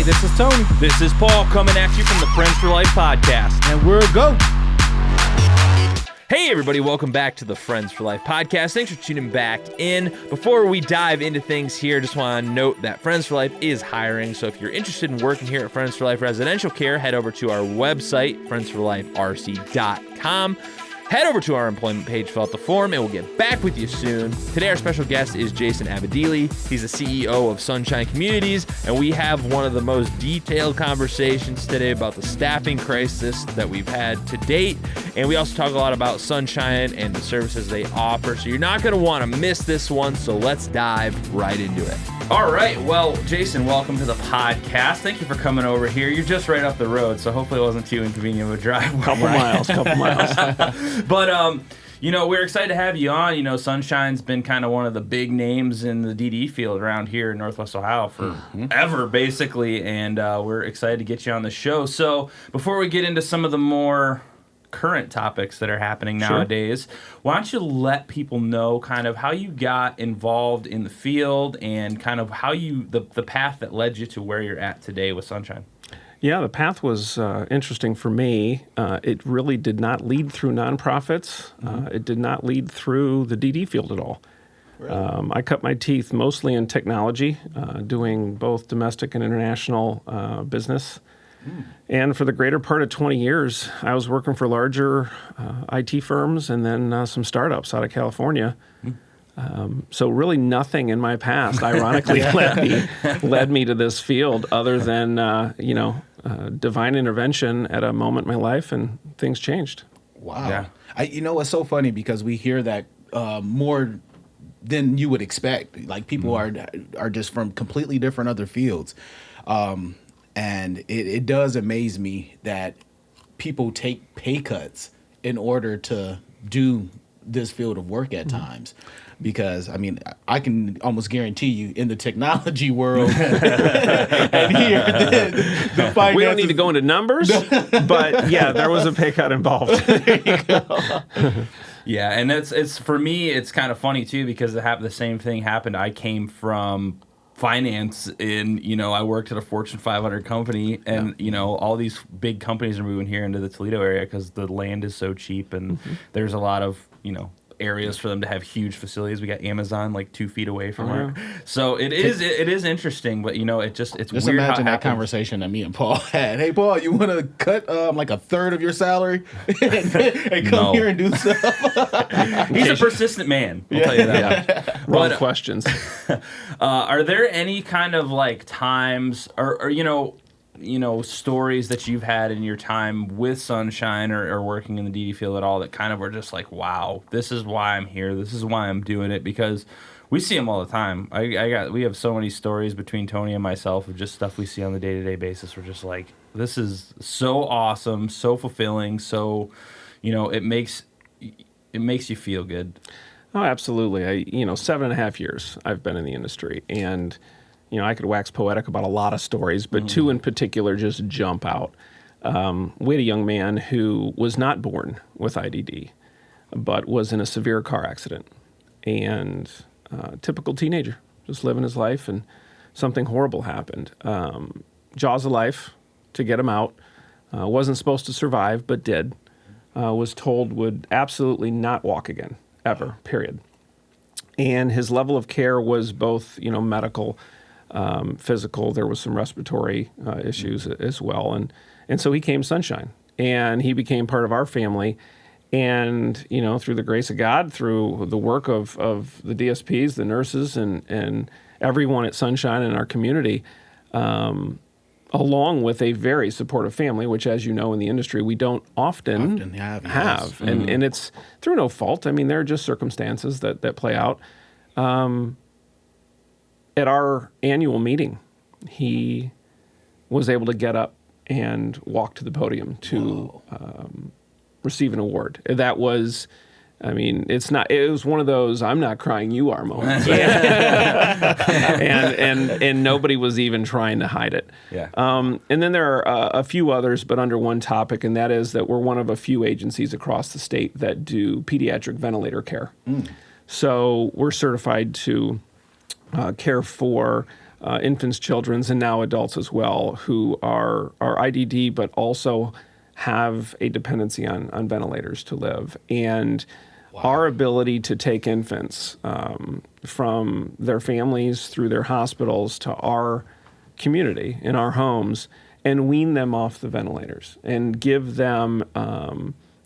Hey, this is Tony. This is Paul coming at you from the Friends for Life podcast. And we're go. Hey, everybody, welcome back to the Friends for Life podcast. Thanks for tuning back in. Before we dive into things here, just want to note that Friends for Life is hiring. So if you're interested in working here at Friends for Life Residential Care, head over to our website, friendsforliferc.com. Head over to our employment page, fill out the form, and we'll get back with you soon. Today, our special guest is Jason Abodeely. He's the CEO of Sunshine Communities, and we have one of the most detailed conversations today about the staffing crisis that we've had to date. And we also talk a lot about Sunshine and the services they offer. So you're not going to want to miss this one, so let's dive right into it. All right. Well, Jason, welcome to the podcast. Thank you for coming over here. You're just right up the road, so hopefully it wasn't too inconvenient of a drive. Couple miles. But, we're excited to have you on. Sunshine's been kind of one of the big names in the DD field around here in Northwest Ohio for ever, basically, and we're excited to get you on the show. So before we get into some of the more current topics that are happening nowadays, why don't you let people know kind of how you got involved in the field and kind of how the path that led you to where you're at today with Sunshine? Yeah, the path was interesting for me. It really did not lead through nonprofits. It did not lead through the DD field at all. Really? I cut my teeth mostly in technology, doing both domestic and international business. And for the greater part of 20 years, I was working for larger IT firms and then some startups out of California. So really nothing in my past, ironically, led me to this field other than, divine intervention at a moment in my life, and things changed. Wow. Yeah. It's so funny because we hear that more than you would expect. Like people are just from completely different other fields. And it does amaze me that people take pay cuts in order to do this field of work at times. Because, I can almost guarantee you in the technology world and here, the finances. We don't need to go into numbers, but yeah, there was a pay cut involved. There you go. Yeah, and it's for me, it's kind of funny, too, because the same thing happened. I came from finance I worked at a Fortune 500 company, and all these big companies are moving here into the Toledo area because the land is so cheap, and there's a lot of areas for them to have huge facilities. We got Amazon like 2 feet away from her, so it is interesting. But it's just weird. Imagine that conversation that me and Paul had. Hey, Paul, you want to cut like a third of your salary and come here and do stuff? He's a persistent man. I'll tell you that. Wrong questions. Are there any kind of like times or stories that you've had in your time with Sunshine or working in the DD field at all that kind of were just like, wow, this is why I'm here. This is why I'm doing it, because we see them all the time. We have so many stories between Tony and myself of just stuff we see on the day-to-day basis. We're just like, this is so awesome, so fulfilling. So, it makes you feel good. Oh, absolutely. 7.5 years I've been in the industry, and I could wax poetic about a lot of stories, but two in particular just jump out. We had a young man who was not born with IDD, but was in a severe car accident, and typical teenager, just living his life, and something horrible happened. Jaws of life to get him out. Wasn't supposed to survive, but did. Was told would absolutely not walk again, ever, period. And his level of care was both, medical, physical. There was some respiratory issues as well. And so he came Sunshine, and he became part of our family. And, through the grace of God, through the work of the DSPs, the nurses, and everyone at Sunshine in our community, along with a very supportive family, which, as you know, in the industry, we don't often have. Yes. And it's through no fault. There are just circumstances that play out. At our annual meeting, he was able to get up and walk to the podium to receive an award. That was, it was one of those "I'm not crying, you are" moments. and nobody was even trying to hide it. Yeah. And then there are a few others, but under one topic, and that is that we're one of a few agencies across the state that do pediatric ventilator care. So we're certified to care for infants, children's, and now adults as well, who are IDD, but also have a dependency on ventilators to live. And our ability to take infants from their families through their hospitals to our community in our homes and wean them off the ventilators and give them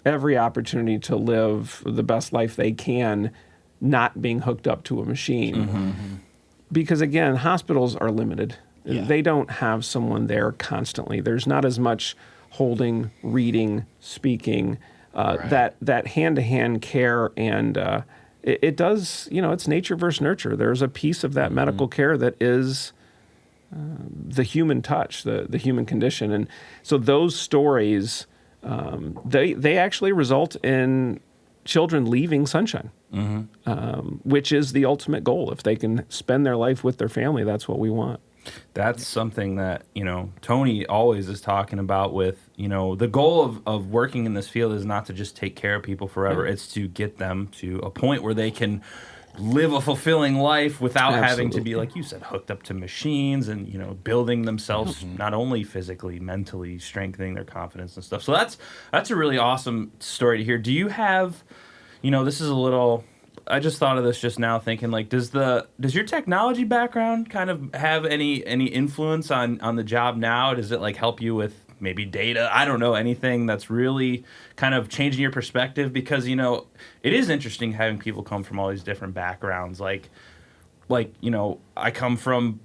every opportunity to live the best life they can, not being hooked up to a machine. Because again, hospitals are limited. They don't have someone there constantly. There's not as much holding, reading, speaking, that hand-to-hand care, and it does, it's nature versus nurture. There's a piece of that medical care that is the human touch, the human condition. And so those stories, they actually result in children leaving Sunshine, which is the ultimate goal. If they can spend their life with their family, that's what we want. That's something that, Tony always is talking about with, the goal of working in this field is not to just take care of people forever. It's to get them to a point where they can live a fulfilling life without having to be, like you said, hooked up to machines and, building themselves not only physically, mentally, strengthening their confidence and stuff. So that's a really awesome story to hear. Do you have, this is a little... I just thought of this just now, thinking like, does your technology background kind of have any influence on the job now? Does it like help you with maybe data? I don't know, anything that's really kind of changing your perspective, because it is interesting having people come from all these different backgrounds. Like I come from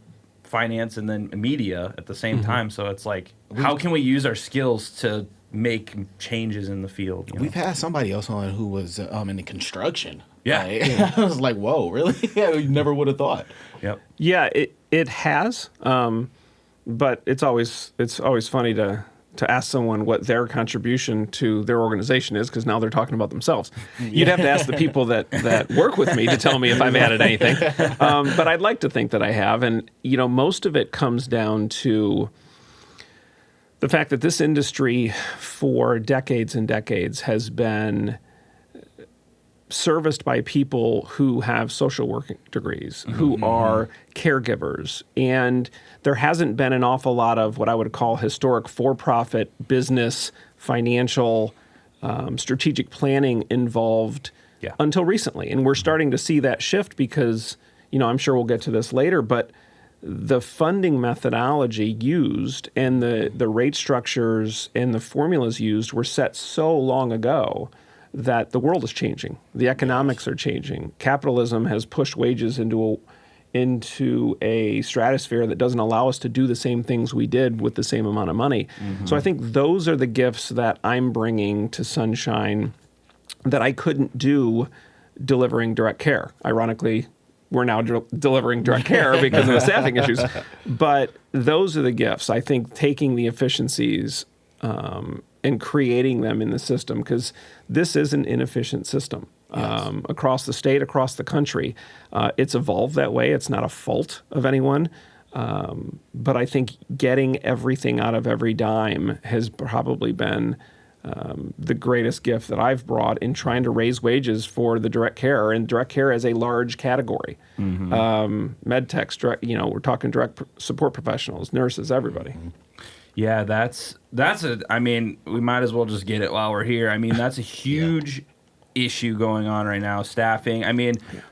finance and then media at the same time, so it's like, how can we use our skills to make changes in the field? We've had somebody else on who was in the construction. Yeah. I was like, whoa, really? You never would have thought. Yep. Yeah, it has, but it's always funny to ask someone what their contribution to their organization is, because now they're talking about themselves. You'd have to ask the people that work with me to tell me if I've added anything. But I'd like to think that I have, and most of it comes down to the fact that this industry for decades and decades has been serviced by people who have social work degrees, who are caregivers. And there hasn't been an awful lot of what I would call historic for-profit business, financial, strategic planning involved until recently. And we're starting to see that shift because, I'm sure we'll get to this later, but the funding methodology used and the rate structures and the formulas used were set so long ago that the world is changing. The economics are changing. Capitalism has pushed wages into a stratosphere that doesn't allow us to do the same things we did with the same amount of money. So I think those are the gifts that I'm bringing to Sunshine that I couldn't do delivering direct care. Ironically, we're now delivering direct care because of the staffing issues. But those are the gifts. I think taking the efficiencies and creating them in the system, because this is an inefficient system across the state, across the country. It's evolved that way. It's not a fault of anyone. But I think getting everything out of every dime has probably been the greatest gift that I've brought in trying to raise wages for the direct care, and direct care as a large category. Med techs, we're talking direct support professionals, nurses, everybody. Yeah, that's we might as well just get it while we're here. That's a huge issue going on right now, staffing.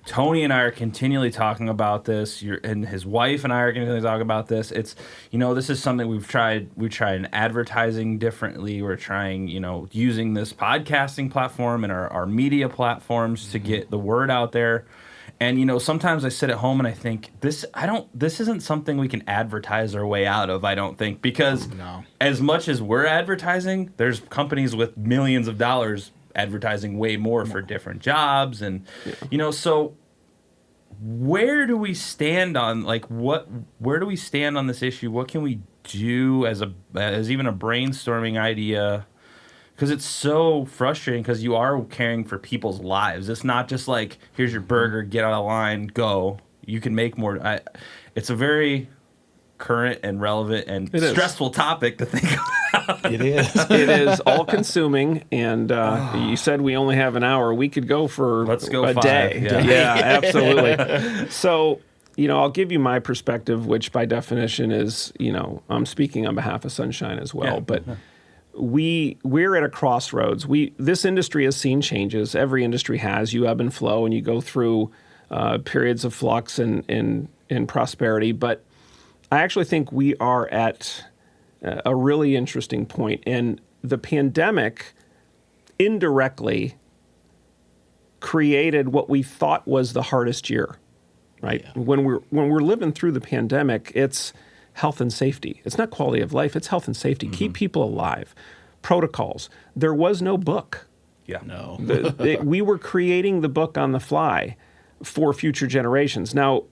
Tony and I are continually talking about this, and his wife and I are continually talking about this. It's, this is something we've tried in advertising differently. We're trying, using this podcasting platform and our media platforms to get the word out there. And, sometimes I sit at home and I think this isn't something we can advertise our way out of, I don't think, because as much as we're advertising, there's companies with millions of dollars advertising way more for different jobs. And, so where do we stand on, where do we stand on this issue? What can we do as even a brainstorming idea? Because it's so frustrating, because you are caring for people's lives. It's not just like, here's your burger, get out of line, go. You can make more. It's a very current and relevant and stressful topic to think about. It is. It is all-consuming, and you said we only have an hour. We could go for Let's go a 5. day. Yeah. Yeah, absolutely. So, I'll give you my perspective, which by definition is, I'm speaking on behalf of Sunshine as well. Yeah. But we're at a crossroads. This industry has seen changes. Every industry has. You ebb and flow, and you go through periods of flux and prosperity. But I actually think we are at a really interesting point. And the pandemic indirectly created what we thought was the hardest year, right? Yeah. When we're living through the pandemic, it's health and safety. It's not quality of life, it's health and safety. Keep people alive. Protocols. There was no book. Yeah. No. We were creating the book on the fly for future generations. Now,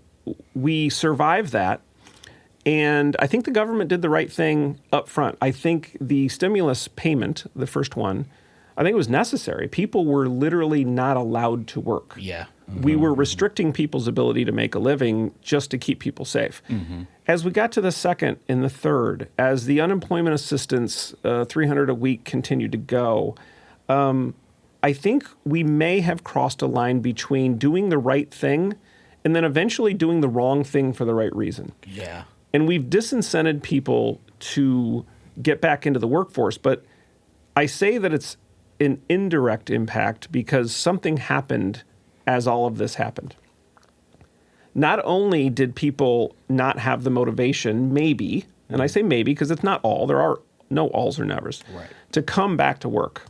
we survived that, and I think the government did the right thing up front. I think the stimulus payment, the first one, I think it was necessary. People were literally not allowed to work. Yeah. We were restricting people's ability to make a living just to keep people safe. As we got to the second and the third, as the unemployment assistance, $300 a week, continued to go, I think we may have crossed a line between doing the right thing and then eventually doing the wrong thing for the right reason. Yeah. And we've disincented people to get back into the workforce. But I say that it's an indirect impact because something happened as all of this happened. Not only did people not have the motivation, maybe, and I say maybe because it's not all, there are no alls or nevers, Right. to come back to work.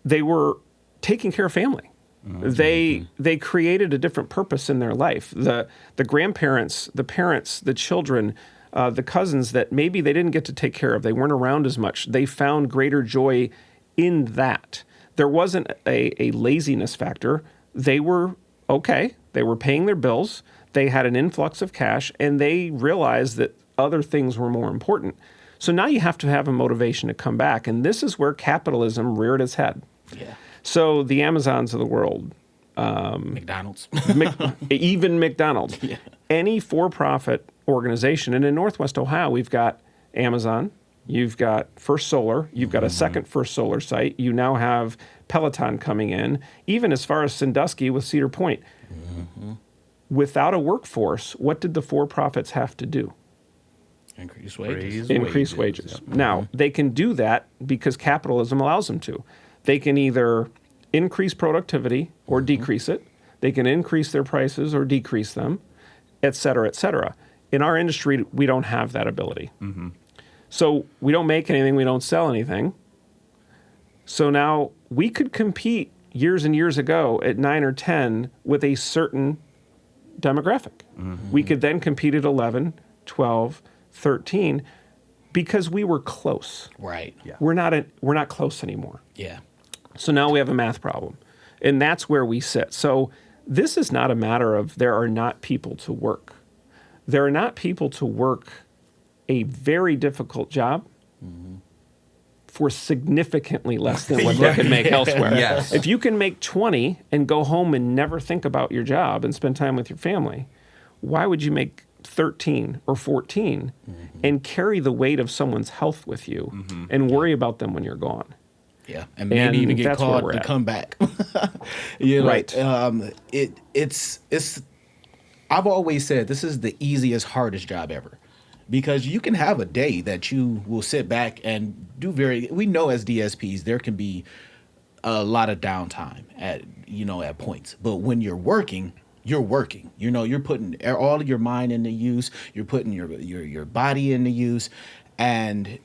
They were taking care of family. They created a different purpose in their life. The grandparents, the parents, the children, the cousins that maybe they didn't get to take care of, they weren't around as much. They found greater joy in that. There wasn't a laziness factor. They were okay. They were paying their bills. They had an influx of cash, and they realized that other things were more important. So now you have to have a motivation to come back, and this is where capitalism reared its head. Yeah. So the Amazons of the world, McDonald's. even McDonald's, any for-profit organization, and in Northwest Ohio, we've got Amazon, you've got First Solar, you've got a second First Solar site, you now have Peloton coming in, even as far as Sandusky with Cedar Point. Without a workforce, what did the for-profits have to do? Increase wages. Increase wages. Now, they can do that because capitalism allows them to. They can either increase productivity or decrease it. They can increase their prices or decrease them, et cetera, et cetera. In our industry, we don't have that ability. So we don't make anything, we don't sell anything. So now we could compete years and years ago at 9 or 10 with a certain demographic. We could then compete at 11, 12, 13 because we were close. Right. Yeah. We're not close anymore. Yeah. So now we have a math problem, and that's where we sit. So this is not a matter of there are not people to work. There are not people to work a very difficult job for significantly less than what they can make elsewhere. Yes. If you can make 20 and go home and never think about your job and spend time with your family, why would you make 13 or 14 and carry the weight of someone's health with you and worry about them when you're gone? Yeah, and maybe And even get that's where called we're to at. come back. You know, Right. It's. I've always said this is the easiest, hardest job ever, because you can have a day that you will sit back and do We know as DSPs there can be a lot of downtime at points, but when you're working. You're working. You're putting all of your mind into use. You're putting your body into use, and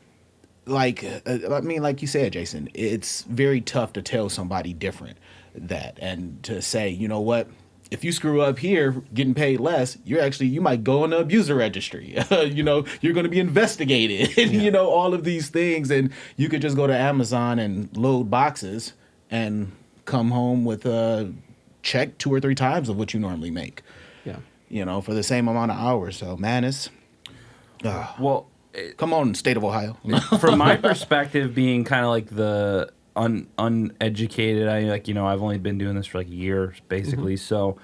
like you said, Jason, it's very tough to tell somebody different that and to say, you know what, if you screw up here, getting paid less, you might go on the abuser registry. You're going to be investigated. All of these things, and you could just go to Amazon and load boxes and come home with a check 2 or 3 times of what you normally make. Yeah. For the same amount of hours. So, man, it's Well, come on, state of Ohio. from my perspective, being kind of like the uneducated, I've only been doing this for like a year, basically. So,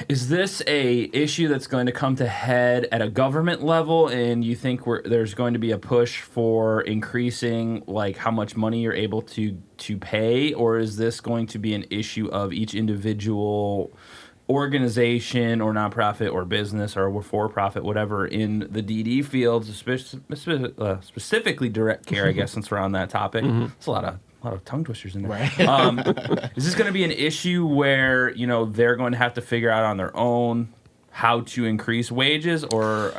is this a issue that's going to come to head at a government level, and you think there's going to be a push for increasing like how much money you're able to pay, or is this going to be an issue of each individual organization or nonprofit or business or for-profit, whatever, in the DD fields, specifically direct care, I guess, since we're on that topic. It's a lot of tongue twisters in there. Right. Is this going to be an issue where, they're going to have to figure out on their own how to increase wages, or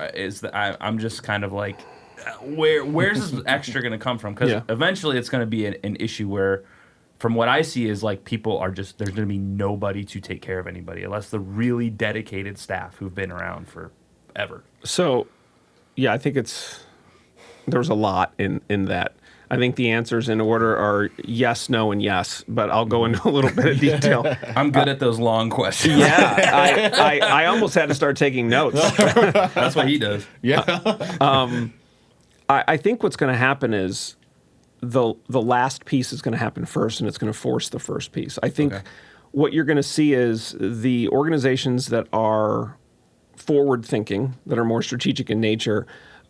I'm just kind of like, where's this extra going to come from? Because eventually it's going to be an issue where, from what I see, is like people are just, there's going to be nobody to take care of anybody unless the really dedicated staff who've been around forever. So, I think there's a lot in that. I think the answers in order are yes, no, and yes, but I'll go into a little bit of detail. I'm good at those long questions. Yeah, I almost had to start taking notes. That's what he does. Yeah. I think what's going to happen is the last piece is going to happen first, and it's going to force the first piece. I think what you're going to see is the organizations that are forward-thinking, that are more strategic in nature,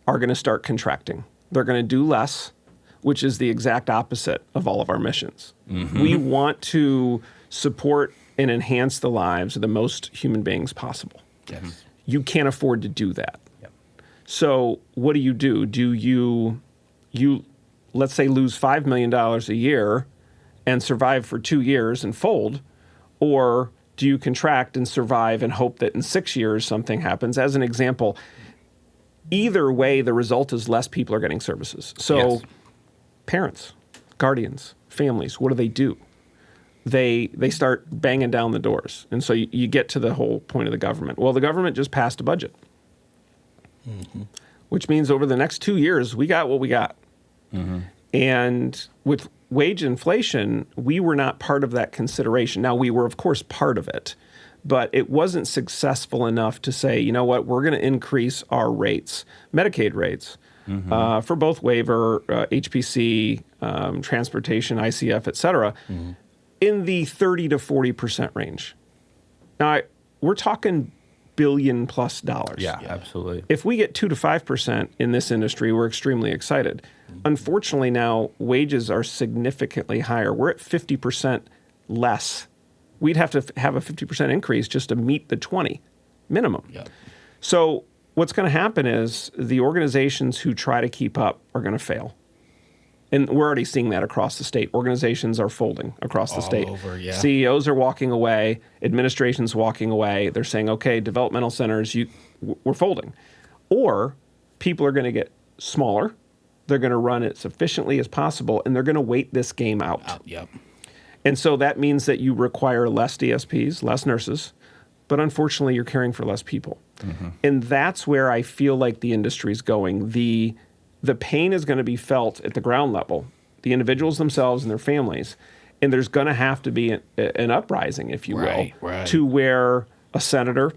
are going to start contracting. They're going to do less, which is the exact opposite of all of our missions. We want to support and enhance the lives of the most human beings possible. Yes. You can't afford to do that. So what do? Do you let's say lose $5 million a year and survive for 2 years and fold, or do you contract and survive and hope that in 6 years something happens? As an example, either way, the result is less people are getting services. So parents, guardians, families, what do? They start banging down the doors. And so you get to the whole point of the government. Well, the government just passed a budget, which means over the next 2 years, we got what we got. And with wage inflation, we were not part of that consideration. Now, we were, of course, part of it, but it wasn't successful enough to say, you know what, we're going to increase our rates, Medicaid rates, for both waiver, HPC, transportation, ICF, et cetera, in the 30 to 40% range. Now, we're talking $1 billion plus. Yeah, absolutely. If we get 2 to 5% in this industry, we're extremely excited. Unfortunately, now wages are significantly higher. We're at 50% less. We'd have to have a 50% increase just to meet the 20 minimum. So what's going to happen is the organizations who try to keep up are going to fail. And we're already seeing that across the state. Organizations are folding across the state. CEOs are walking away. Administration's walking away. They're saying, okay, developmental centers, we're folding. Or people are going to get smaller. They're going to run as efficiently as possible, and they're going to wait this game out. And so that means that you require less DSPs, less nurses, but unfortunately you're caring for less people. And that's where I feel like the industry's going. The pain is going to be felt at the ground level, the individuals themselves and their families, and there's going to have to be an uprising, if you will, to where a senator,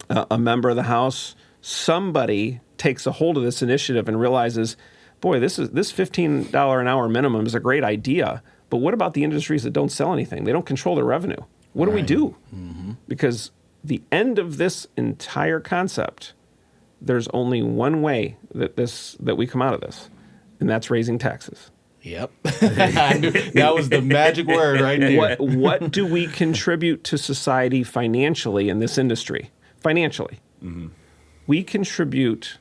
a member of the House, somebody takes a hold of this initiative and realizes, boy, this $15 an hour minimum is a great idea, but what about the industries that don't sell anything? They don't control their revenue. What do we do? Because the end of this entire concept, there's only one way that we come out of this, and that's raising taxes. That was the magic word right there. What do we contribute to society financially in this industry? Financially. We contribute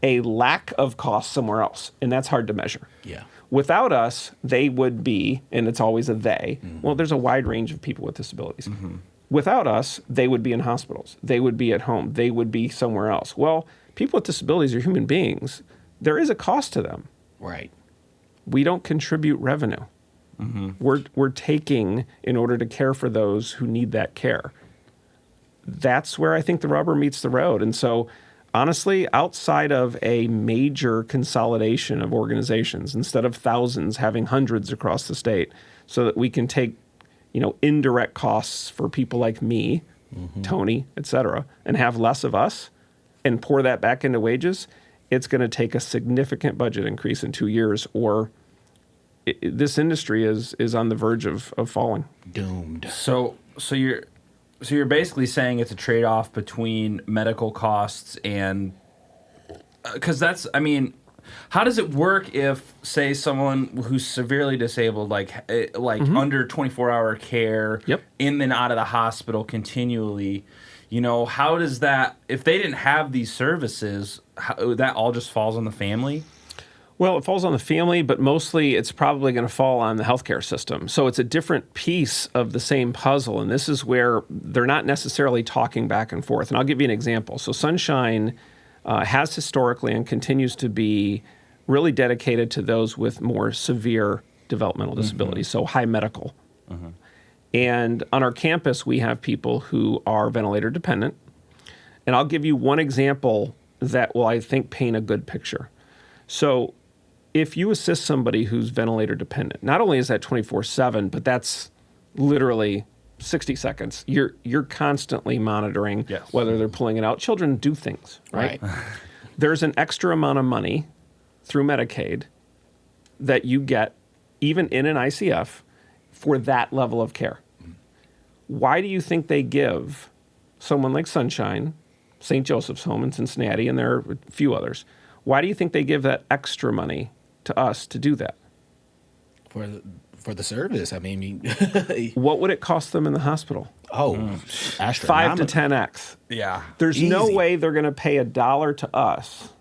a lack of cost somewhere else, and that's hard to measure. Without us, they would be, and it's always a they, well, there's a wide range of people with disabilities. Without us, they would be in hospitals. They would be at home. They would be somewhere else. Well, people with disabilities are human beings. There is a cost to them. We don't contribute revenue. We're taking in order to care for those who need that care. That's where I think the rubber meets the road. And so, honestly, outside of a major consolidation of organizations, instead of thousands, having hundreds across the state, so that we can take, indirect costs for people like me, Tony, et cetera, and have less of us and pour that back into wages, it's going to take a significant budget increase in 2 years, or this industry is on the verge of falling. Doomed. So you're basically saying it's a trade-off between medical costs and, because that's, How does it work if, say, someone who's severely disabled, like under 24-hour care, Yep. in and out of the hospital continually? You know, how does that, if they didn't have these services, that all just falls on the family? Well, it falls on the family, but mostly it's probably going to fall on the healthcare system. So it's a different piece of the same puzzle. And this is where they're not necessarily talking back and forth. And I'll give you an example. So Sunshine has historically and continues to be really dedicated to those with more severe developmental disabilities, so high medical. And on our campus, we have people who are ventilator dependent. And I'll give you one example that will, I think, paint a good picture. So if you assist somebody who's ventilator dependent, not only is that 24/7, but that's literally 60 seconds. You're constantly monitoring whether they're pulling it out. Children do things, right? There's an extra amount of money through Medicaid that you get even in an ICF for that level of care. Why do you think they give someone like Sunshine, St. Joseph's Home in Cincinnati, and there are a few others, why do you think they give that extra money to us to do that? For the service. I mean, what would it cost them in the hospital? 5 to 10x. Yeah. There's no Easy. way they're going to pay $1 to us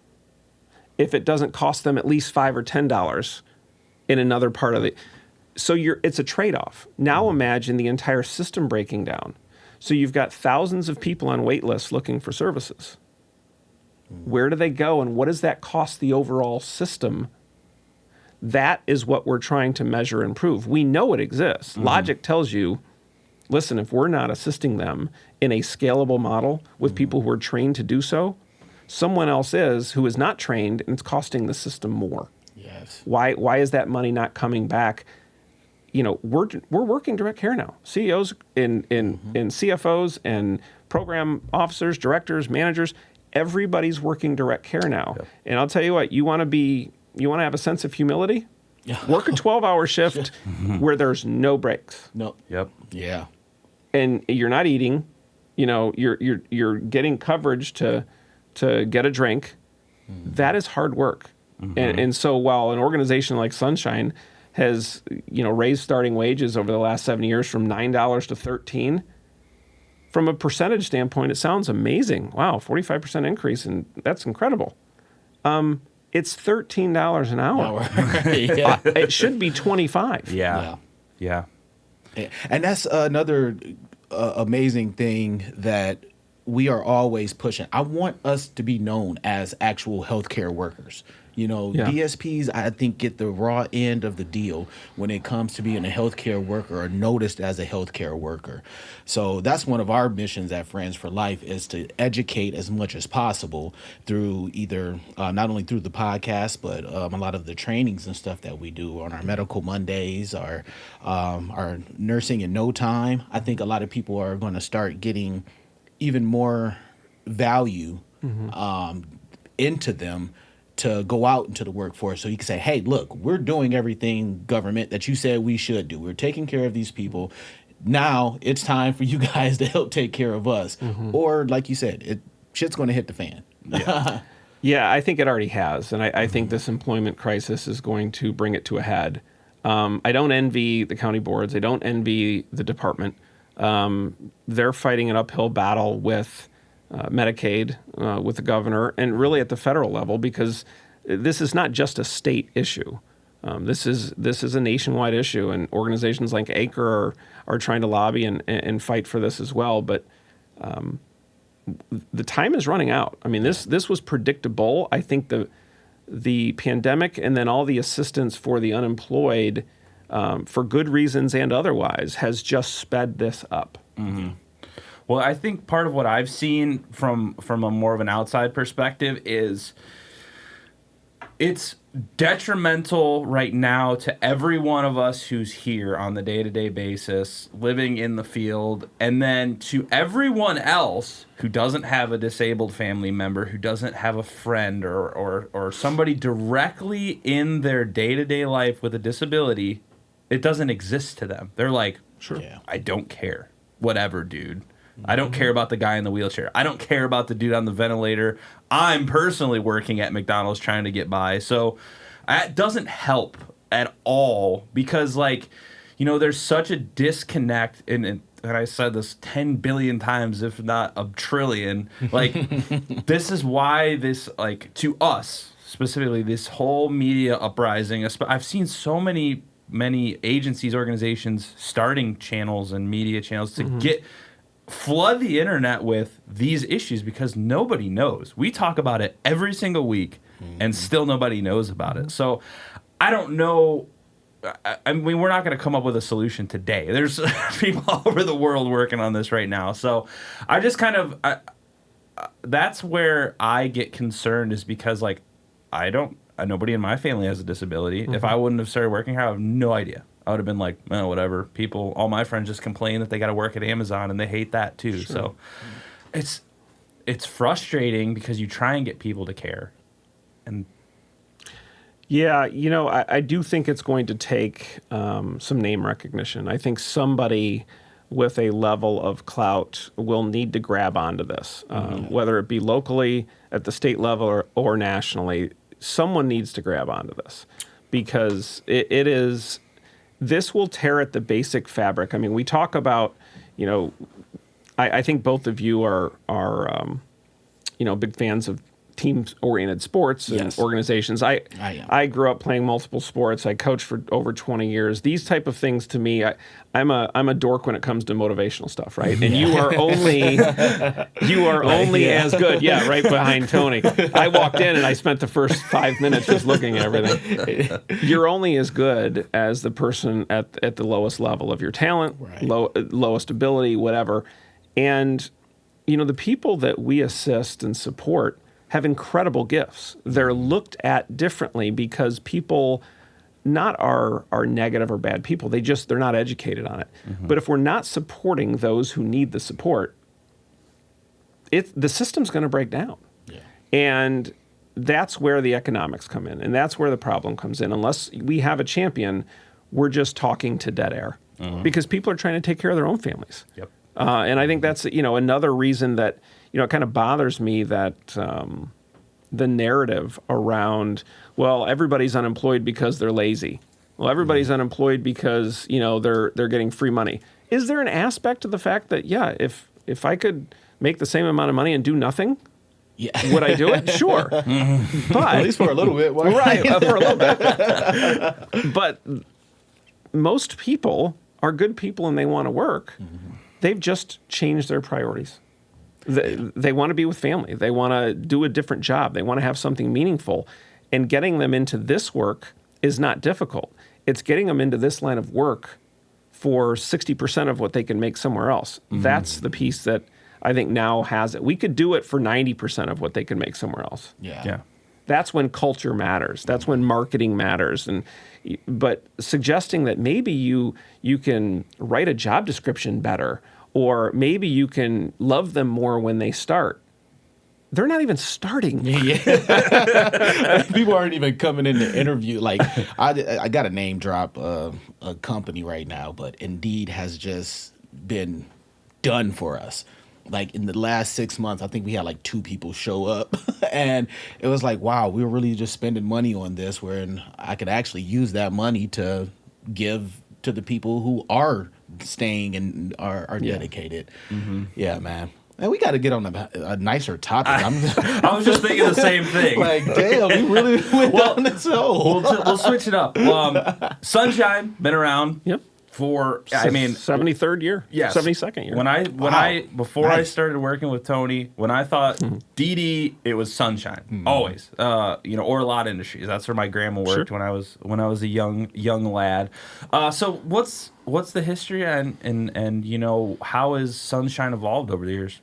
if it doesn't cost them at least $5 or $10 in another part of the. So it's a trade-off. Now imagine the entire system breaking down. So you've got thousands of people on wait lists looking for services. Where do they go, and what does that cost the overall system? That is what we're trying to measure and prove. We know it exists. Logic tells you, listen, if we're not assisting them in a scalable model with people who are trained to do so, someone else is who is not trained, and it's costing the system more. Yes. Why is that money not coming back? You know, we're working direct care now. CEOs and CFOs and program officers, directors, managers, everybody's working direct care now. Yep. And I'll tell you what, you want to have a sense of humility? Work a 12-hour shift where there's no breaks. No. Yep. Yeah. And you're not eating, you know, you're getting coverage to get a drink. That is hard work. And so while an organization like Sunshine has, you know, raised starting wages over the last 7 years from $9 to $13, from a percentage standpoint, it sounds amazing. Wow, 45% increase, and that's incredible. It's $13 an hour. Yeah. It should be 25. Yeah. And that's another amazing thing that we are always pushing. I want us to be known as actual healthcare workers. You know, DSPs, I think, get the raw end of the deal when it comes to being a healthcare worker or noticed as a healthcare worker. So that's one of our missions at Friends for Life, is to educate as much as possible through either not only through the podcast, but a lot of the trainings and stuff that we do on our Medical Mondays, our Nursing in No Time. I think a lot of people are going to start getting even more value into them to go out into the workforce. So you can say, hey, look, we're doing everything, government, that you said we should do. We're taking care of these people. Now it's time for you guys to help take care of us. Or like you said, shit's going to hit the fan. Yeah, I think it already has. And I think this employment crisis is going to bring it to a head. I don't envy the county boards. I don't envy the department. They're fighting an uphill battle with Medicaid, with the governor, and really at the federal level, because this is not just a state issue. This is a nationwide issue, and organizations like Anchor are trying to lobby and fight for this as well. But the time is running out. I mean, this was predictable. I think the pandemic and then all the assistance for the unemployed, for good reasons and otherwise, has just sped this up. Well, I think part of what I've seen from a more of an outside perspective is it's detrimental right now to every one of us who's here on the day-to-day basis, living in the field, and then to everyone else who doesn't have a disabled family member, who doesn't have a friend or somebody directly in their day-to-day life with a disability. It doesn't exist to them. They're like, Sure. I don't care. Whatever, dude. I don't care about the guy in the wheelchair. I don't care about the dude on the ventilator. I'm personally working at McDonald's trying to get by. So that doesn't help at all because, like, you know, there's such a disconnect. And I said this 10 billion times, if not a trillion. Like, this is why this, like, to us specifically, this whole media uprising, I've seen so many agencies, organizations starting channels and media channels to flood the internet with these issues because nobody knows. We talk about it every single week and still nobody knows about it. So I don't know. I mean, we're not going to come up with a solution today. There's people all over the world working on this right now. So I just kind of, that's where I get concerned is because, like, nobody in my family has a disability. If I wouldn't have started working here, I have no idea. I would have been like, oh, whatever. All my friends just complain that they got to work at Amazon and they hate that too. Sure. So it's frustrating because you try and get people to care. And yeah, you know, I do think it's going to take some name recognition. I think somebody with a level of clout will need to grab onto this, whether it be locally, at the state level, or nationally. Someone needs to grab onto this because this will tear at the basic fabric. I mean, we talk about, you know, I think both of you are you know, big fans of team-oriented sports and organizations. I am. I grew up playing multiple sports. I coached for over 20 years. These type of things to me, I'm a dork when it comes to motivational stuff, right? And you are only as good, right behind Tony. I walked in and I spent the first 5 minutes just looking at everything. You're only as good as the person at the lowest level of your talent, lowest ability, whatever. And you know, the people that we assist and support have incredible gifts. They're looked at differently because people not are negative or bad people. They're not educated on it. But if we're not supporting those who need the support, the system's going to break down. Yeah. And that's where the economics come in, and that's where the problem comes in. Unless we have a champion, we're just talking to dead air because people are trying to take care of their own families. Yep. And I think that's, you know, another reason that, you know, it kind of bothers me that the narrative around, well, everybody's unemployed because they're lazy. Well, everybody's unemployed because, you know, they're getting free money. Is there an aspect to the fact that, if I could make the same amount of money and do nothing, would I do it? Sure. But at least for a little bit. Right, for a little bit. But most people are good people and they want to work. They've just changed their priorities. They want to be with family. They want to do a different job. They want to have something meaningful. And getting them into this work is not difficult. It's getting them into this line of work for 60% of what they can make somewhere else. That's the piece that I think now has it. We could do it for 90% of what they can make somewhere else. Yeah. That's when culture matters. That's when marketing matters. But suggesting that maybe you can write a job description better, or maybe you can love them more when they start. They're not even starting. People aren't even coming in to interview. Like, I got to name drop a company right now, but Indeed has just been done for us. Like, in the last 6 months, I think we had like 2 people show up. And it was like, wow, we were really just spending money on this, where I could actually use that money to give to the people who are staying and are dedicated. Yeah, man. And we got to get on a nicer topic. I was just thinking the same thing. Like, damn, we really went down this hole. We'll switch it up. Sunshine, been around. Yep. For 73rd year, 72nd year. Before I started working with Tony, when I thought DD, it was Sunshine always. You know, or a lot of industries. That's where my grandma worked when I was a young lad. So what's the history and you know, how has Sunshine evolved over the years?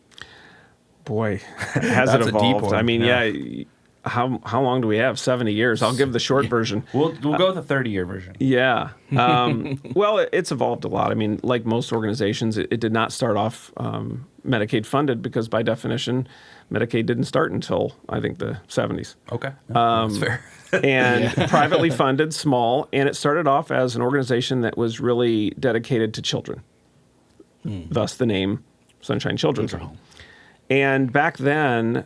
Boy, has it evolved? I mean, How long do we have? 70 years. I'll give the short version. We'll go with the 30-year version. Yeah. Well, it's evolved a lot. I mean, like most organizations, it did not start off Medicaid funded because by definition, Medicaid didn't start until, I think, the 70s. Okay. That's fair. And privately funded, small, and it started off as an organization that was really dedicated to children. Thus the name Sunshine Children's Home. And back then,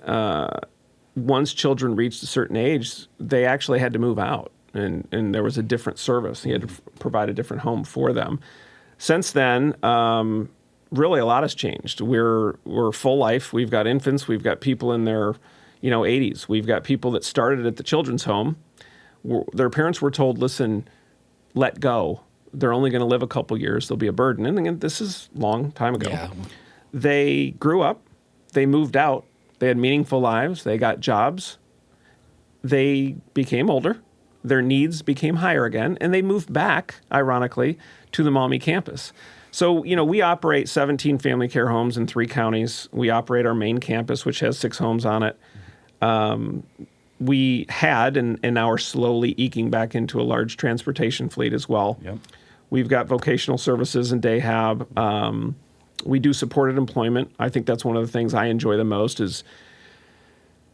once children reached a certain age, they actually had to move out, and there was a different service. He had to provide a different home for them. Since then, really a lot has changed. We're full life. We've got infants. We've got people in their 80s. We've got people that started at the children's home. Their parents were told, listen, let go. They're only going to live a couple years. They'll be a burden. And again, this is a long time ago. Yeah. They grew up. They moved out. They had meaningful lives. They got jobs. They became older. Their needs became higher again. And they moved back, ironically, to the Maumee campus. So, we operate 17 family care homes in 3 counties. We operate our main campus, which has 6 homes on it. We had and now are slowly eking back into a large transportation fleet as well. Yep. We've got vocational services and day hab. We do supported employment. I think that's one of the things I enjoy the most is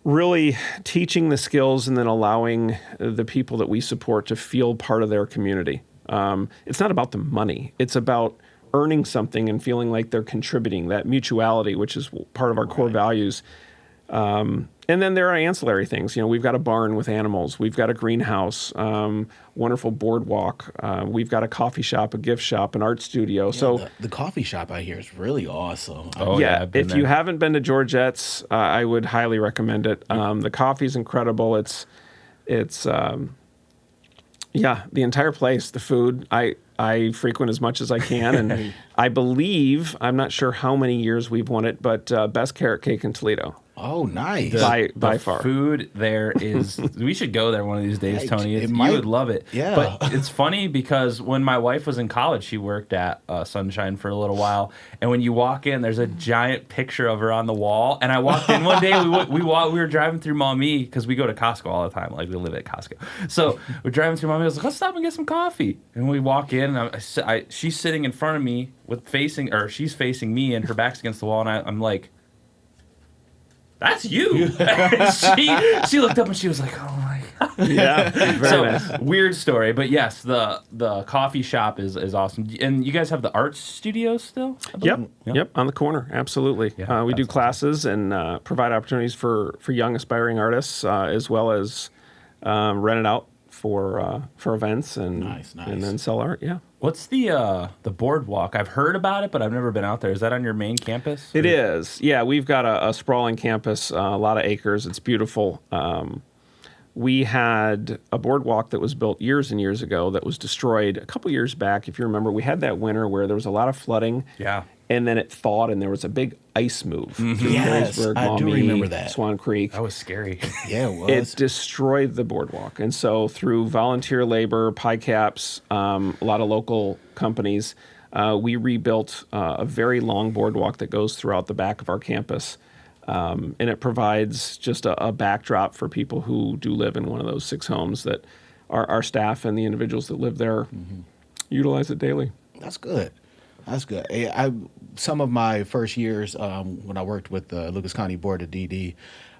really teaching the skills and then allowing the people that we support to feel part of their community. It's not about the money. It's about earning something and feeling like they're contributing, that mutuality, which is part of our core values. And then there are ancillary things. We've got a barn with animals. We've got a greenhouse, wonderful boardwalk. We've got a coffee shop, a gift shop, an art studio. Yeah, so the coffee shop I hear is really awesome. Oh, yeah, I've been if you there. haven't been to Georgette's, I would highly recommend it. The coffee's incredible. It's the entire place, the food. I frequent as much as I can, and I believe, I'm not sure how many years we've won it, but best carrot cake in Toledo. Oh, nice. By far. Food there is. We should go there one of these days, Tony. It You might- would love it. Yeah. But it's funny because when my wife was in college, she worked at Sunshine for a little while. And when you walk in, there's a giant picture of her on the wall. And I walked in one day. We were driving through Maumee because we go to Costco all the time. Like we live at Costco. So we're driving through Maumee. I was like, let's stop and get some coffee. And we walk in, and she's sitting in front of me she's facing me, and her back's against the wall. And I'm like, that's you. she looked up and she was like, oh my God. Yeah, very nice. Weird story, but yes, the coffee shop is awesome. And you guys have the art studio still? Yep, on the corner, absolutely. Yeah, we do that's classes and provide opportunities for young aspiring artists, as well as rent it out for events and Nice. and then sell art. Yeah. What's the boardwalk? I've heard about it, but I've never been out there. Is that on your main campus? It is. Yeah, we've got a sprawling campus, a lot of acres. It's beautiful. We had a boardwalk that was built years and years ago that was destroyed a couple years back. If you remember, we had that winter where there was a lot of flooding. Yeah. And then it thawed, and there was a big ice move through Yes, Perrysburg, I do Maumee, remember that. Swan Creek. That was scary. Yeah, it It was. destroyed the boardwalk. And so through volunteer labor, pie caps, a lot of local companies, we rebuilt a very long boardwalk that goes throughout the back of our campus. And it provides just a backdrop for people who do live in one of those 6 homes that our staff and the individuals that live there utilize it daily. That's good. That's good. Some of my first years when I worked with the Lucas County Board of DD,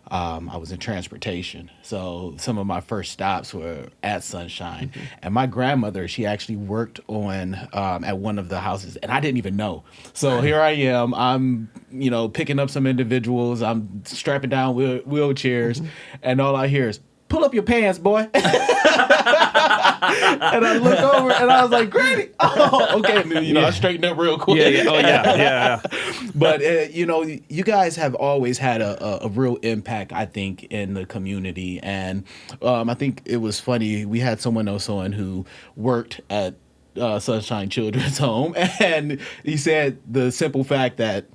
I was in transportation. So some of my first stops were at Sunshine. And my grandmother, she actually worked on at one of the houses, and I didn't even know. So here I am. I'm, picking up some individuals. I'm strapping down wheelchairs, and all I hear is, "Pull up your pants, boy." And I look over and I was like, "Granny." Oh, okay. And then, I straightened up real quick. Yeah. Oh, yeah. But, you guys have always had a real impact, I think, in the community. And I think it was funny. We had someone else on who worked at Sunshine Children's Home. And he said the simple fact that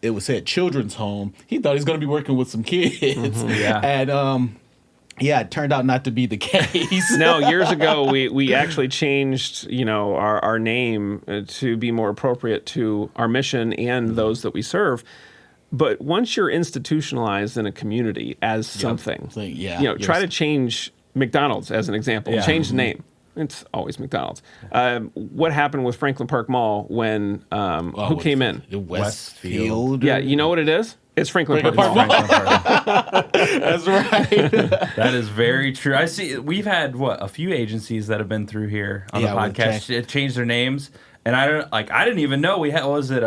it was said Children's Home, he thought he was going to be working with some kids. Yeah. And it turned out not to be the case. No, years ago, we actually changed, our name to be more appropriate to our mission and those that we serve. But once you're institutionalized in a community as something, So, yeah, try to change McDonald's as an example. Yeah. Change the name. It's always McDonald's. What happened with Franklin Park Mall when who came in? The Westfield. Yeah, you know what it is? It's Franklin Park Mall. That's right. That is very true. I see. We've had a few agencies that have been through here on Yeah, the with podcast changed their names, and I didn't even know we had. Was it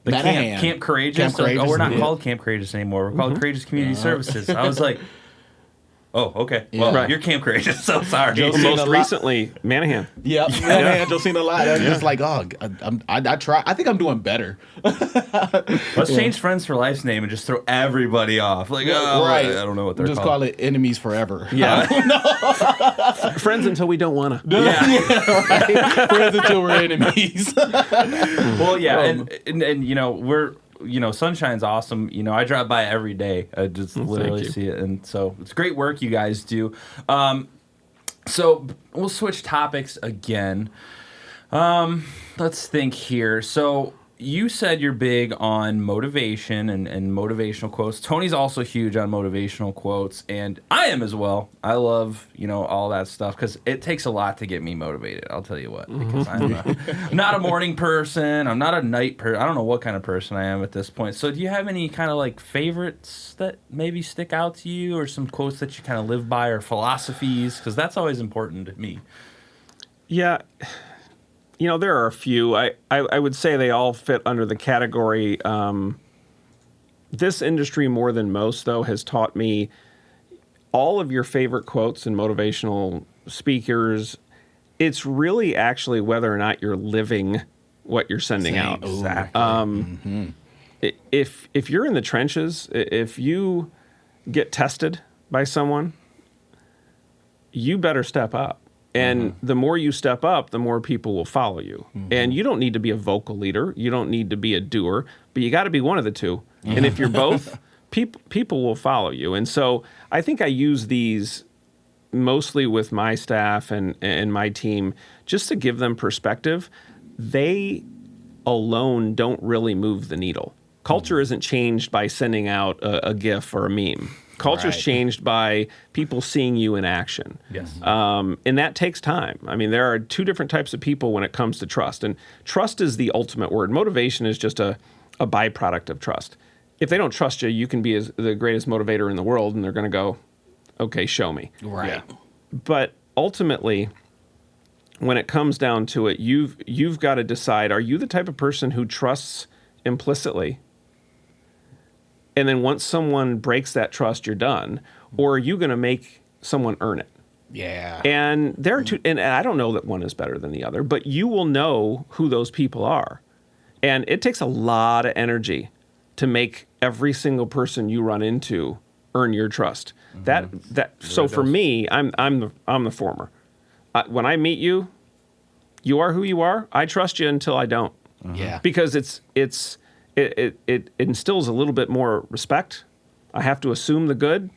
the Manahan. Camp Courageous. Camp They're like, Courageous, we're not yeah. called Camp Courageous anymore. We're called Courageous Community Services. I was like, oh, okay. Well, Right. you're Camp Courageous, so sorry. Joe- Seen Most a lot. recently, Manahan. Yep. Yeah. Josina a lot. I'm just like, oh, I try. I think I'm doing better. Let's change Friends for Life's name and just throw everybody off. Like, oh, right. I don't know what they're just called. call it enemies forever. Yeah. Friends until we don't want to. Yeah, right. Friends until we're enemies. Well, yeah, and you know, we're, you know, Sunshine's awesome. You know, I drive by it every day. I just literally you. see it, and so it's great work you guys do. So we'll switch topics again. Let's think here. So you said you're big on motivation and motivational quotes. Tony's also huge on motivational quotes, and I am as well. I love, you know, all that stuff because it takes a lot to get me motivated. I'll tell you what, because I'm not a morning person. I'm not a night person. I don't know what kind of person I am at this point. So do you have any kind of like favorites that maybe stick out to you, or some quotes that you kind of live by, or philosophies? Because that's always important to me. Yeah. You know, there are a few. I would say they all fit under the category. This industry, more than most, though, has taught me all of your favorite quotes and motivational speakers. It's really actually whether or not you're living what you're sending out. Exactly. If you're in the trenches, if you get tested by someone, you better step up. And the more you step up, the more people will follow you. And you don't need to be a vocal leader. You don't need to be a doer, but you got to be one of the two. And if you're both, people will follow you. And so I think I use these mostly with my staff and my team just to give them perspective. They alone don't really move the needle. Culture isn't changed by sending out a GIF or a meme. Culture's Right. changed by people seeing you in action. Yes. And that takes time. I mean, there are two different types of people when it comes to trust. And trust is the ultimate word. Motivation is just a byproduct of trust. If they don't trust you, you can be the greatest motivator in the world, and they're going to go, okay, show me. Right. But ultimately, when it comes down to it, you've got to decide, are you the type of person who trusts implicitly? And then once someone breaks that trust, you're done. Or are you going to make someone earn it? Yeah. And there are two, and I don't know that one is better than the other, but you will know who those people are. And it takes a lot of energy to make every single person you run into earn your trust. So for me, I'm the former. When I meet you, you are who you are. I trust you until I don't. Yeah. Because it instills a little bit more respect. I have to assume the good.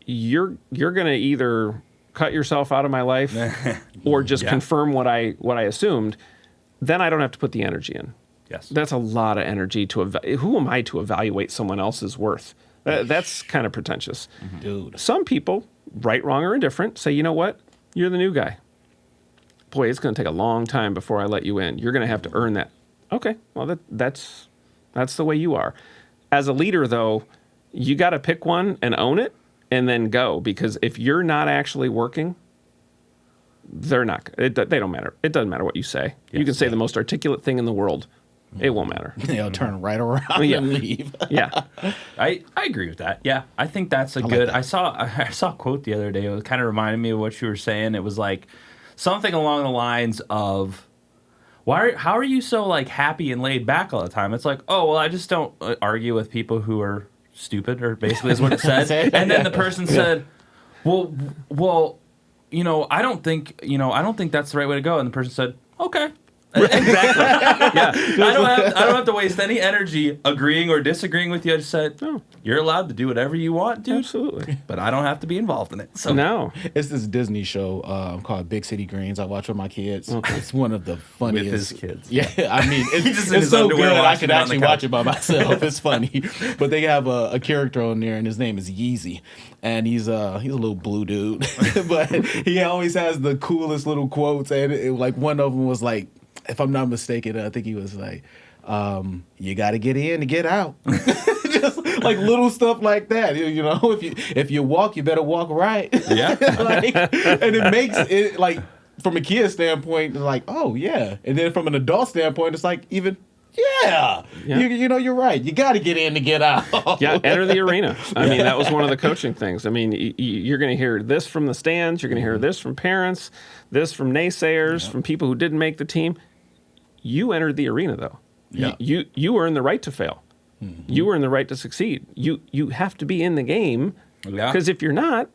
You're going to either cut yourself out of my life or just confirm what I assumed. Then I don't have to put the energy in. Yes. That's a lot of energy to who am I to evaluate someone else's worth? That's kind of pretentious. Dude. Some people, right, wrong, or indifferent, say, you know what? You're the new guy. Boy, it's going to take a long time before I let you in. You're going to have to earn that. Okay, well, that's the way you are. As a leader, though, you got to pick one and own it and then go. Because if you're not actually working, they're not. They don't matter. It doesn't matter what you say. You can say the most articulate thing in the world. It won't matter. They'll turn right around Yeah. and leave. Yeah. I agree with that. Yeah, I think that's a good. I saw a quote the other day. It kind of reminded me of what you were saying. It was like something along the lines of, how are you so like happy and laid back all the time? It's like, oh well, I just don't argue with people who are stupid, or basically is what it said. And then the person said, well, you know, I don't think that's the right way to go. And the person said, okay. Exactly. Yeah. I don't have to waste any energy agreeing or disagreeing with you. I just said, you're allowed to do whatever you want, dude. Absolutely. But I don't have to be involved in it. So No. It's this Disney show called Big City Greens. I watch with my kids. It's one of the funniest. With his kids. Yeah, I mean, He's just in it's his so underwear good I watching could it on the actually couch. watch it by myself. It's funny. But they have a character on there, and his name is Yeezy. And he's a little blue dude. But he always has the coolest little quotes. And like one of them was like, if I'm not mistaken, I think he was like, you got to get in to get out. Just like little stuff like that. You know, if you walk, you better walk right. Yeah. And it makes it like, from a kid standpoint, it's like, oh yeah. And then from an adult standpoint, it's like even Yeah. Yeah. You know, you're right. You got to get in to get out. Yeah, enter the arena. I mean, that was one of the coaching things. I mean, you're going to hear this from the stands. You're going to hear this from parents, this from naysayers, from people who didn't make the team. You entered the arena, though. Yeah. You earned the right to fail. You earned the right to succeed. You have to be in the game, because if you're not,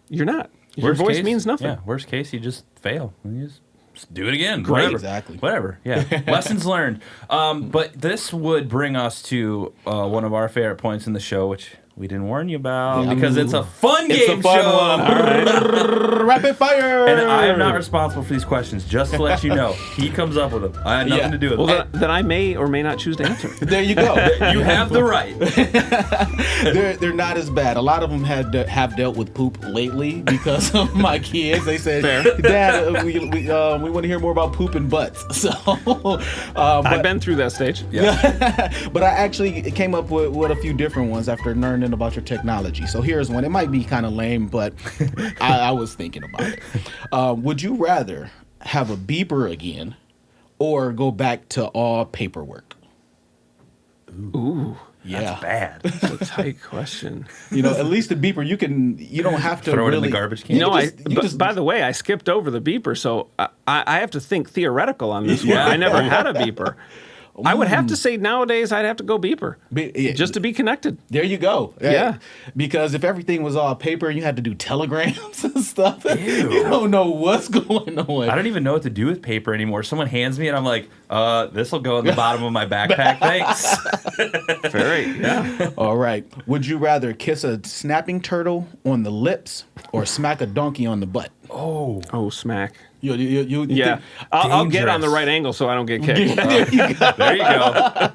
you're not. Your voice means nothing. Yeah, worst case, you just fail. You just do it again. Great. Whatever. Exactly. Whatever. Yeah. Lessons learned. But this would bring us to one of our favorite points in the show, which we didn't warn you about because it's a fun It's game a fun show. one. All right. Rapid fire. And I am not responsible for these questions, just to let you know. He comes up with them. I had nothing to do with Well, them. then I may or may not choose to answer. There you go. You have the right. They're not as bad. A lot of them have dealt with poop lately because of my kids. They said, Fair. "Dad, we want to hear more about poop and butts." So, I've been through that stage. but I actually came up with a few different ones after learning about your technology. So here's one. It might be kind of lame, but I was thinking about it. Would you rather have a beeper again or go back to all paperwork? Ooh, Yeah. That's bad. that's a tight question. You know, at least the beeper, you don't have to Throw it in really, the garbage can. You know, you just- by the way, I skipped over the beeper, so I have to think theoretical on this one. Yeah. I never had a beeper. I would have to say nowadays I'd have to go beeper yeah. just to be connected. There you go. Yeah. Because if everything was all paper and you had to do telegrams and stuff, you don't know what's going on. I don't even know what to do with paper anymore. Someone hands me it, I'm like, this will go in the bottom of my backpack. Thanks. Very, yeah. All right. Would you rather kiss a snapping turtle on the lips or smack a donkey on the butt? Oh, smack. You Yeah, I'll get on the dangerous. right angle so I don't get kicked. There you go.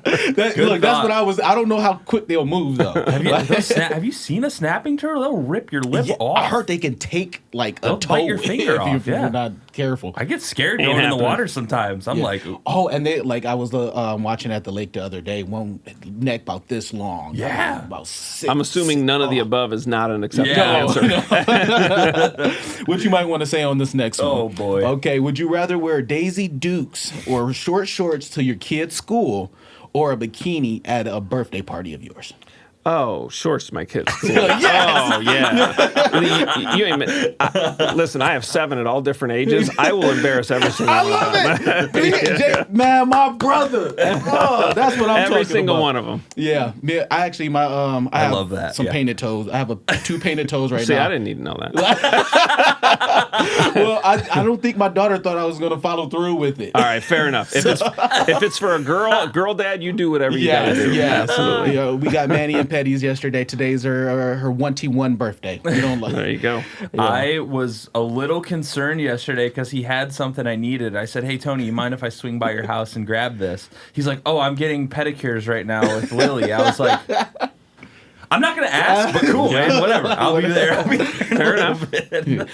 Look, that's thought. what I don't know how quick they'll move though. Have you seen a snapping turtle? They'll rip your lip Yeah, off. I heard they can take like They'll a toe bite your finger if off, yeah. you're not careful. I get scared Ain't going in the happening. water sometimes. I'm like, Oh, and they I was watching at the lake the other day. One neck about this long. Yeah. about 6. I'm assuming none of the above is not an acceptable Yeah. answer. What you might want to say on this next one? Oh, boy. Okay, would you rather wear Daisy Dukes or short shorts to your kid's school, or a bikini at a birthday party of yours? Oh, shorts, my kids. Yes! Oh, yeah. You ain't, listen, I have 7 at all different ages. I will embarrass every single I one love of them. it, man. My brother. Oh, that's what I'm Every talking single about. one of them. Yeah, I actually I have love that, some yeah. painted toes. I have 2 painted toes right See, now. I didn't need to know that. Well, I don't think my daughter thought I was going to follow through with it. All right, fair enough. If it's for a girl dad, you do whatever you gotta do. Yeah, Absolutely. We got Manny and Petty's yesterday. Today's her 1T1 birthday. You don't like There you go. I was a little concerned yesterday because he had something I needed. I said, "Hey Tony, you mind if I swing by your house and grab this?" He's like, "Oh, I'm getting pedicures right now with Lily." I was like, "I'm not gonna ask, but cool, man. Whatever. I'll be there." Fair enough.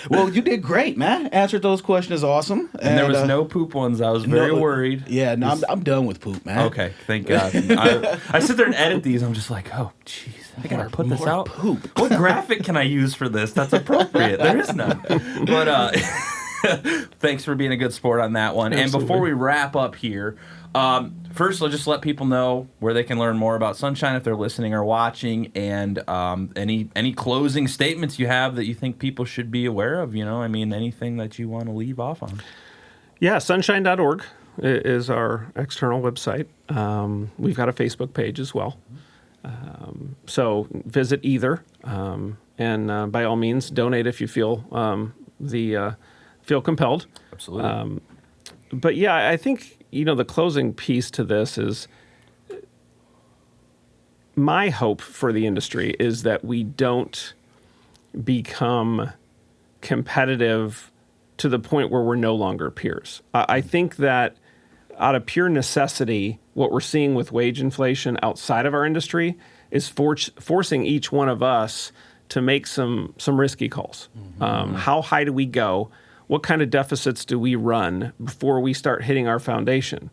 Well, you did great, man. Answered those questions awesome. And there was no poop ones. I was very worried. Yeah, no, I'm done with poop, man. Okay, thank God. I sit there and edit these. I'm just like, oh, jeez, I gotta put this more out. poop. What graphic can I use for this that's appropriate? There is none. But thanks for being a good sport on that one. Absolutely. And before we wrap up here, first, I'll just let people know where they can learn more about Sunshine if they're listening or watching, and any closing statements you have that you think people should be aware of. Anything that you want to leave off on. Yeah, sunshine.org is our external website. We've got a Facebook page as well. So visit either, and by all means, donate if you feel feel compelled. Absolutely. But yeah, I think the closing piece to this is my hope for the industry is that we don't become competitive to the point where we're no longer peers. I think that out of pure necessity, what we're seeing with wage inflation outside of our industry is forcing each one of us to make some risky calls. How high do we go? What kind of deficits do we run before we start hitting our foundation?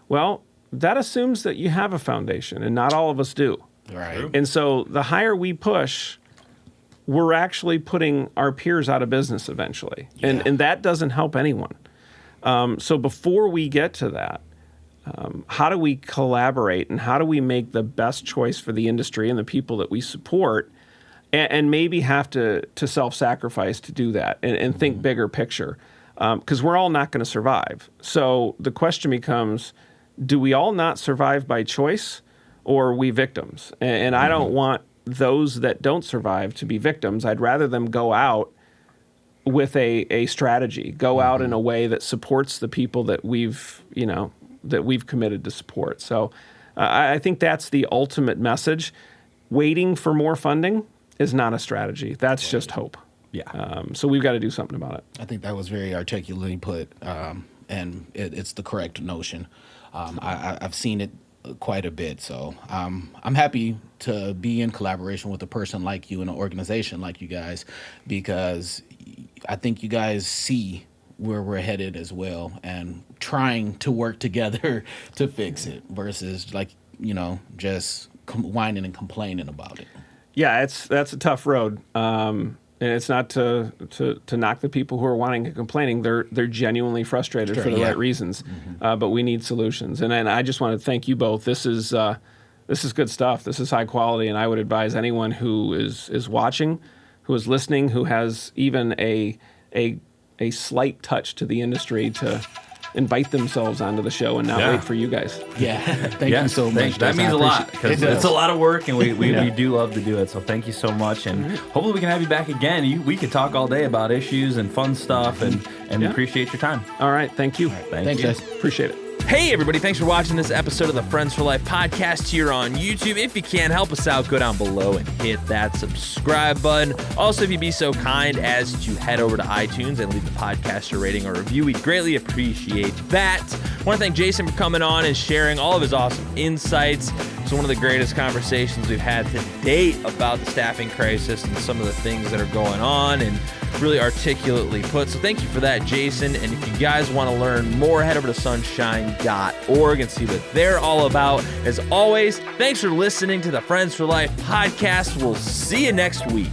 Well, that assumes that you have a foundation, and not all of us do. Right. And so the higher we push, we're actually putting our peers out of business eventually. And that doesn't help anyone. So before we get to that, How do we collaborate, and how do we make the best choice for the industry and the people that we support, and maybe have to self-sacrifice to do that and think bigger picture, because we're all not going to survive. So the question becomes, do we all not survive by choice, or are we victims? And I don't want those that don't survive to be victims. I'd rather them go out with a strategy, go out in a way that supports the people that we've committed to support. So I think that's the ultimate message. Waiting for more funding is not a strategy. That's just hope. Yeah. So we've got to do something about it. I think that was very articulately put, and it's the correct notion. I've seen it quite a bit, so I'm happy to be in collaboration with a person like you and an organization like you guys, because I think you guys see where we're headed as well, and trying to work together to fix it versus just whining and complaining about it. Yeah, that's a tough road. And it's not to knock the people who are whining and complaining. They're genuinely frustrated for the right reasons. But we need solutions. And I just want to thank you both. This is good stuff. This is high quality, and I would advise anyone who is watching, who is listening, who has even a slight touch to the industry to invite themselves onto the show and not wait for you guys. Yeah, thank you so much. That means a lot, because it's a lot of work, and we do love to do it. So thank you so much, and hopefully we can have you back again. We could talk all day about issues and fun stuff, and appreciate your time. All right, thank you. Thanks, guys. Appreciate it. Hey everybody, thanks for watching this episode of the Friends for Life podcast here on YouTube. If you can, help us out, go down below and hit that subscribe button. Also, if you'd be so kind as to head over to iTunes and leave the podcast a rating or review, we'd greatly appreciate that. I want to thank Jason for coming on and sharing all of his awesome insights. It's one of the greatest conversations we've had to date about the staffing crisis and some of the things that are going on, and really articulately put. So thank you for that, Jason. And if you guys want to learn more, head over to sunshine.org and see what they're all about. As always, thanks for listening to the Friends for Life podcast. We'll see you next week.